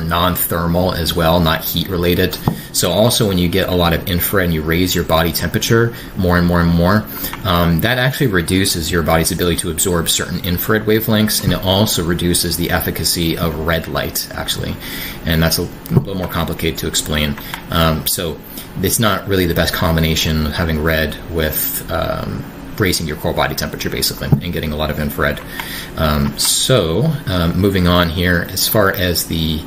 non-thermal as well, not heat related. So also when you get a lot of infrared and you raise your body temperature more and more and more, that actually reduces your body's ability to absorb certain infrared wavelengths, and it also reduces the efficacy of red light, actually. And that's a little more complicated to explain. So it's not really the best combination of having red with raising your core body temperature, basically, and getting a lot of infrared. Moving on here, as far as the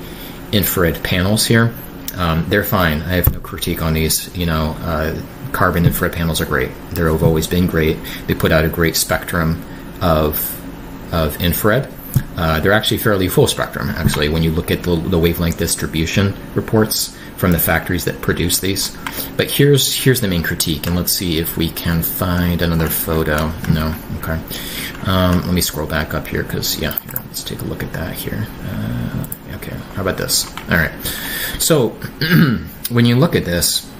infrared panels here, they're fine. I have no critique on these. Carbon infrared panels are great. They've always been great. They put out a great spectrum of infrared. They're actually fairly full spectrum, actually, when you look at the wavelength distribution reports from the factories that produce these. But here's the main critique, and let's see if we can find another photo. No? Okay. Let me scroll back up here, because, here, let's take a look at that here. Okay, how about this? All right. So when you look at this,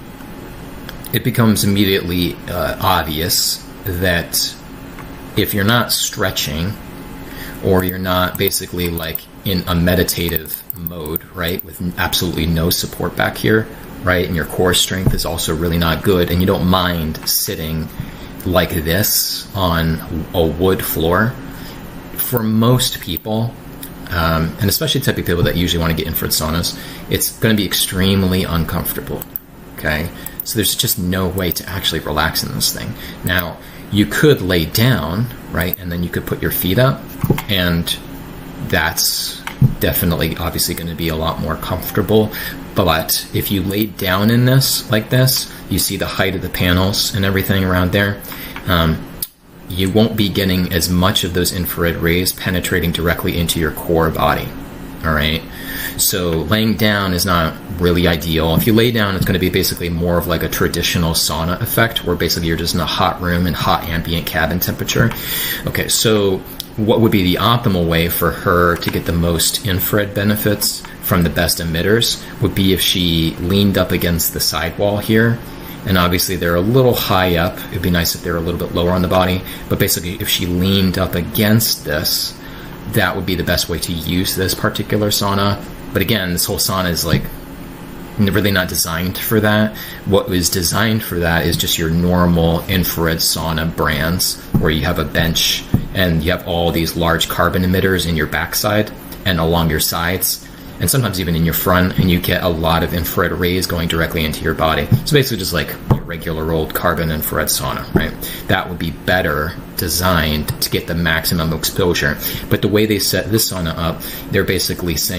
it becomes immediately obvious that if you're not stretching, or you're not basically like in a meditative mode, right, with absolutely no support back here, right, and your core strength is also really not good, and you don't mind sitting like this on a wood floor, for most people, and especially the type of people that usually want to get infrared saunas, it's going to be extremely uncomfortable, okay? So there's just no way to actually relax in this thing. Now, you could lay down, right, and then you could put your feet up, and that's definitely obviously going to be a lot more comfortable. But if you lay down in this like this, you see the height of the panels and everything around there, you won't be getting as much of those infrared rays penetrating directly into your core body. All right, so laying down is not really ideal. If you lay down, it's going to be basically more of like a traditional sauna effect, where basically you're just in a hot room and hot ambient cabin temperature. Okay, so what would be the optimal way for her to get the most infrared benefits from the best emitters would be if she leaned up against the sidewall here. And obviously they're a little high up. It'd be nice if they're a little bit lower on the body. But basically if she leaned up against this, that would be the best way to use this particular sauna. But again, this whole sauna is like really not designed for that. What was designed for that is just your normal infrared sauna brands, where you have a bench and you have all these large carbon emitters in your backside and along your sides, and sometimes even in your front, and you get a lot of infrared rays going directly into your body. So basically just like your regular old carbon infrared sauna, right? That would be better designed to get the maximum exposure. But the way they set this sauna up, they're basically saying